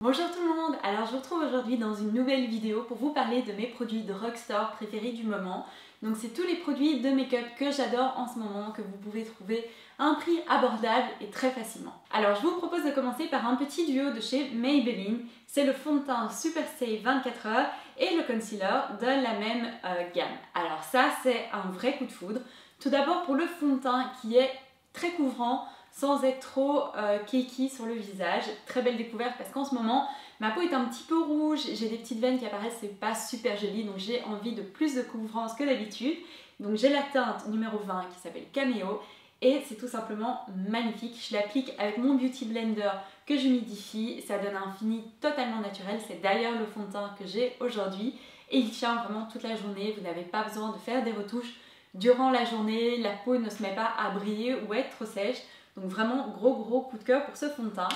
Bonjour tout le monde, alors je vous retrouve aujourd'hui dans une nouvelle vidéo pour vous parler de mes produits drugstore préférés du moment. Donc c'est tous les produits de make-up que j'adore en ce moment, que vous pouvez trouver à un prix abordable et très facilement. Alors je vous propose de commencer par un petit duo de chez Maybelline, c'est le fond de teint Super Stay 24 heures et le concealer de la même gamme. Alors ça c'est un vrai coup de foudre. Tout d'abord pour le fond de teint qui est très couvrant, sans être trop cakey sur le visage. Très belle découverte parce qu'en ce moment, ma peau est un petit peu rouge, j'ai des petites veines qui apparaissent, c'est pas super joli, donc j'ai envie de plus de couvrance que d'habitude. Donc j'ai la teinte numéro 20 qui s'appelle Cameo et c'est tout simplement magnifique. Je l'applique avec mon Beauty Blender que j'humidifie, ça donne un fini totalement naturel. C'est d'ailleurs le fond de teint que j'ai aujourd'hui et il tient vraiment toute la journée. Vous n'avez pas besoin de faire des retouches durant la journée, la peau ne se met pas à briller ou à être trop sèche. Donc vraiment gros coup de cœur pour ce fond de teint.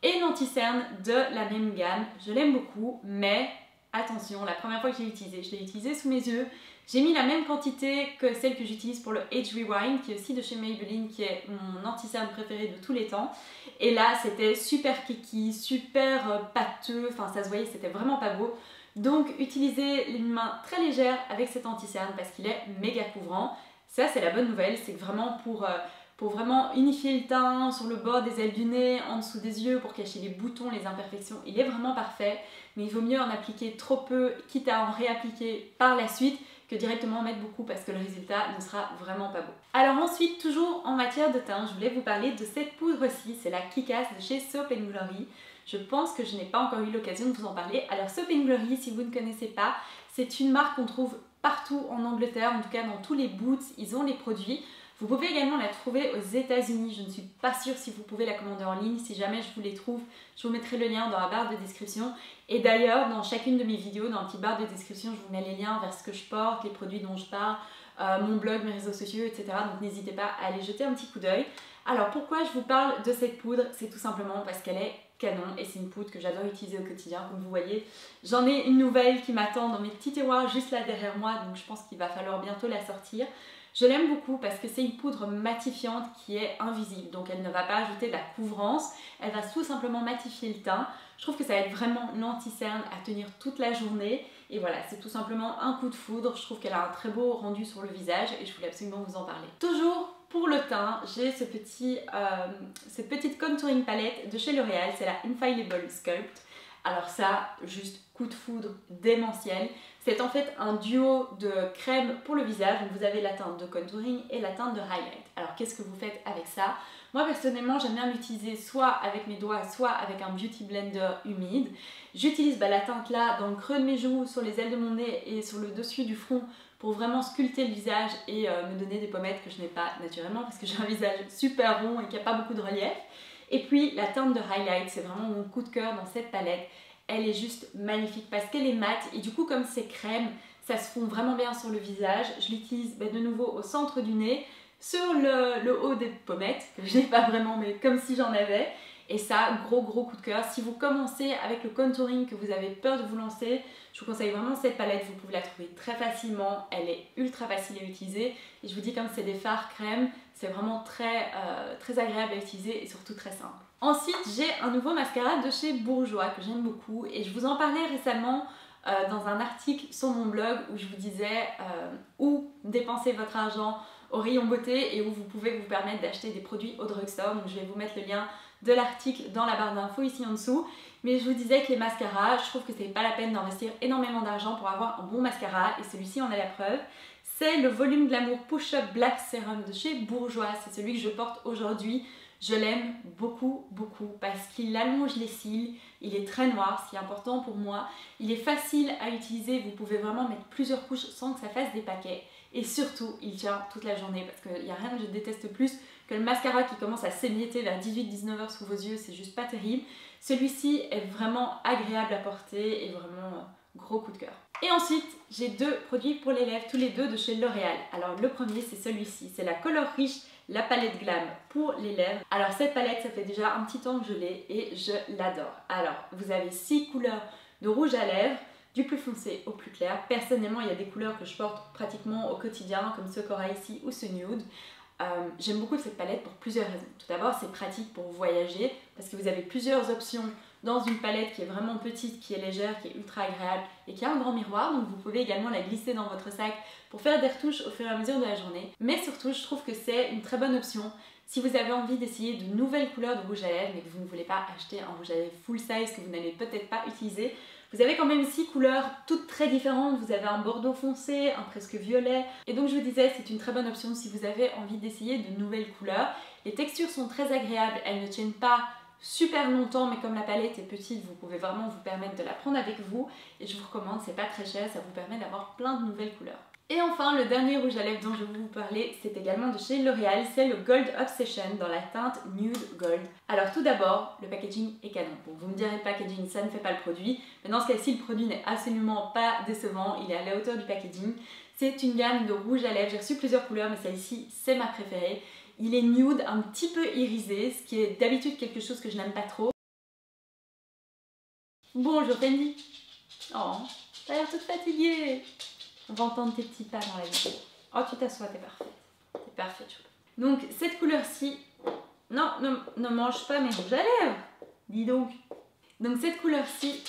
Et l'anti-cerne de la même gamme, je l'aime beaucoup, mais attention, la première fois que je l'ai utilisé sous mes yeux. J'ai mis la même quantité que celle que j'utilise pour le Age Rewind, qui est aussi de chez Maybelline, qui est mon anti-cerne préféré de tous les temps. Et là, c'était super kiki, super pâteux, enfin ça se voyait, c'était vraiment pas beau. Donc utilisez une main très légère avec cet anti-cerne parce qu'il est méga couvrant. Ça, c'est la bonne nouvelle, c'est que vraiment pour vraiment unifier le teint sur le bord des ailes du nez, en dessous des yeux, pour cacher les boutons, les imperfections, il est vraiment parfait. Mais il vaut mieux en appliquer trop peu, quitte à en réappliquer par la suite, que directement en mettre beaucoup parce que le résultat ne sera vraiment pas beau. Alors ensuite, toujours en matière de teint, je voulais vous parler de cette poudre-ci, c'est la Kickass de chez Soap & Glory. Je pense que je n'ai pas encore eu l'occasion de vous en parler. Alors Soap & Glory, si vous ne connaissez pas, c'est une marque qu'on trouve partout en Angleterre, en tout cas dans tous les Boots, ils ont les produits. Vous pouvez également la trouver aux États-Unis. Je ne suis pas sûre si vous pouvez la commander en ligne. Si jamais je vous les trouve, je vous mettrai le lien dans la barre de description. Et d'ailleurs, dans chacune de mes vidéos, dans la petite barre de description, je vous mets les liens vers ce que je porte, les produits dont je parle, mon blog, mes réseaux sociaux, etc. Donc n'hésitez pas à aller jeter un petit coup d'œil. Alors pourquoi je vous parle de cette poudre? C'est tout simplement parce qu'elle est canon et c'est une poudre que j'adore utiliser au quotidien. Comme vous voyez, j'en ai une nouvelle qui m'attend dans mes petits tiroirs juste là derrière moi. Donc je pense qu'il va falloir bientôt la sortir. Je l'aime beaucoup parce que c'est une poudre matifiante qui est invisible, donc elle ne va pas ajouter de la couvrance, elle va tout simplement matifier le teint. Je trouve que ça aide vraiment l'anti-cerne à tenir toute la journée et voilà, c'est tout simplement un coup de foudre. Je trouve qu'elle a un très beau rendu sur le visage et je voulais absolument vous en parler. Toujours pour le teint, j'ai cette petite contouring palette de chez L'Oréal, c'est la Infallible Sculpt. Alors ça, juste coup de foudre démentiel. C'est en fait un duo de crème pour le visage. Donc vous avez la teinte de contouring et la teinte de highlight. Alors qu'est-ce que vous faites avec ça? Moi personnellement, j'aime bien l'utiliser soit avec mes doigts, soit avec un Beauty Blender humide. J'utilise la teinte là dans le creux de mes joues, sur les ailes de mon nez et sur le dessus du front pour vraiment sculpter le visage et me donner des pommettes que je n'ai pas naturellement parce que j'ai un visage super rond et qu'il n'y a pas beaucoup de relief. Et puis la teinte de highlight, c'est vraiment mon coup de cœur dans cette palette. Elle est juste magnifique parce qu'elle est mate et du coup comme c'est crème, ça se fond vraiment bien sur le visage. Je l'utilise de nouveau au centre du nez, sur le haut des pommettes, que je n'ai pas vraiment mais comme si j'en avais. Et ça, gros coup de cœur. Si vous commencez avec le contouring, que vous avez peur de vous lancer, je vous conseille vraiment cette palette. Vous pouvez la trouver très facilement, elle est ultra facile à utiliser. Et je vous dis, comme c'est des fards crème, c'est vraiment très agréable à utiliser et surtout très simple. Ensuite, j'ai un nouveau mascara de chez Bourjois que j'aime beaucoup et je vous en parlais récemment dans un article sur mon blog où je vous disais où dépenser votre argent au rayon beauté et où vous pouvez vous permettre d'acheter des produits au drugstore. Donc je vais vous mettre le lien de l'article dans la barre d'infos ici en dessous. Mais je vous disais que les mascaras, je trouve que c'est pas la peine d'investir énormément d'argent pour avoir un bon mascara et celui-ci en est la preuve. C'est le Volume Glamour Push Up Black Serum de chez Bourjois, c'est celui que je porte aujourd'hui. Je l'aime beaucoup parce qu'il allonge les cils, il est très noir, ce qui est important pour moi. Il est facile à utiliser, vous pouvez vraiment mettre plusieurs couches sans que ça fasse des paquets. Et surtout, il tient toute la journée parce qu'il n'y a rien que je déteste plus que le mascara qui commence à s'émietter vers 18-19 heures sous vos yeux, c'est juste pas terrible. Celui-ci est vraiment agréable à porter et vraiment gros coup de cœur. Et ensuite, j'ai deux produits pour les lèvres, tous les deux de chez L'Oréal. Alors le premier, c'est celui-ci, c'est la Color Riche, la palette Glam pour les lèvres. Alors cette palette, ça fait déjà un petit temps que je l'ai et je l'adore. Alors, vous avez 6 couleurs de rouge à lèvres, du plus foncé au plus clair. Personnellement, il y a des couleurs que je porte pratiquement au quotidien, comme ce qu'aura ici ou ce nude. J'aime beaucoup cette palette pour plusieurs raisons. Tout d'abord, c'est pratique pour voyager parce que vous avez plusieurs options dans une palette qui est vraiment petite, qui est légère, qui est ultra agréable et qui a un grand miroir. Donc vous pouvez également la glisser dans votre sac pour faire des retouches au fur et à mesure de la journée. Mais surtout, je trouve que c'est une très bonne option si vous avez envie d'essayer de nouvelles couleurs de rouge à lèvres mais que vous ne voulez pas acheter un rouge à lèvres full size que vous n'allez peut-être pas utiliser. Vous avez quand même 6 couleurs toutes très différentes. Vous avez un bordeaux foncé, un presque violet. Et donc je vous disais, c'est une très bonne option si vous avez envie d'essayer de nouvelles couleurs. Les textures sont très agréables, elles ne tiennent pas super longtemps, mais comme la palette est petite, vous pouvez vraiment vous permettre de la prendre avec vous. Et je vous recommande, c'est pas très cher, ça vous permet d'avoir plein de nouvelles couleurs. Et enfin, le dernier rouge à lèvres dont je vais vous parler, c'est également de chez L'Oréal, c'est le Gold Obsession dans la teinte Nude Gold. Alors tout d'abord, le packaging est canon. Bon, vous me direz le packaging, ça ne fait pas le produit, mais dans ce cas-ci, le produit n'est absolument pas décevant, il est à la hauteur du packaging. C'est une gamme de rouge à lèvres, j'ai reçu plusieurs couleurs, mais celle-ci, c'est ma préférée. Il est nude, un petit peu irisé, ce qui est d'habitude quelque chose que je n'aime pas trop. Bonjour Fendi. Oh, t'as l'air toute fatiguée. On va entendre tes petits pas dans la vidéo. Oh, tu t'assois, t'es parfaite. T'es parfaite, choupe. Donc, cette couleur-ci... Non, ne mange pas mes rouges à lèvres. Dis donc. Donc, cette couleur-ci...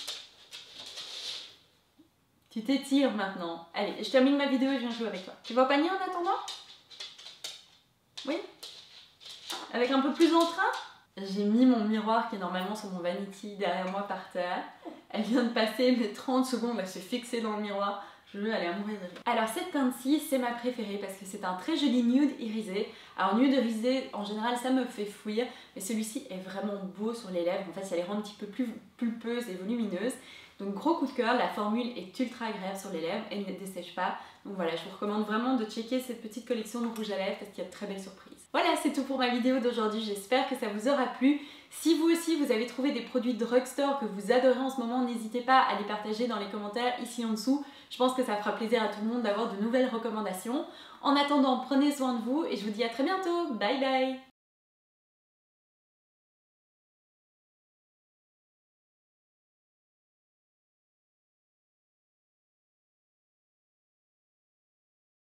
Tu t'étires maintenant. Allez, je termine ma vidéo et je viens jouer avec toi. Tu vas au panier en attendant? Oui? Avec un peu plus d'entrain? J'ai mis mon miroir qui est normalement sur mon vanity derrière moi par terre. Elle vient de passer mes 30 secondes à se fixer dans le miroir. Je veux aller à mourir de rire. Alors cette teinte-ci, c'est ma préférée parce que c'est un très joli nude irisé. Alors nude irisé, en général, ça me fait fuir, mais celui-ci est vraiment beau sur les lèvres. En fait, ça les rend un petit peu plus pulpeuses et volumineuses. Donc gros coup de cœur, la formule est ultra agréable sur les lèvres, elle ne dessèche pas. Donc voilà, je vous recommande vraiment de checker cette petite collection de rouge à lèvres parce qu'il y a de très belles surprises. Voilà, c'est tout pour ma vidéo d'aujourd'hui, j'espère que ça vous aura plu. Si vous aussi vous avez trouvé des produits de drugstore que vous adorez en ce moment, n'hésitez pas à les partager dans les commentaires ici en dessous. Je pense que ça fera plaisir à tout le monde d'avoir de nouvelles recommandations. En attendant, prenez soin de vous et je vous dis à très bientôt. Bye bye!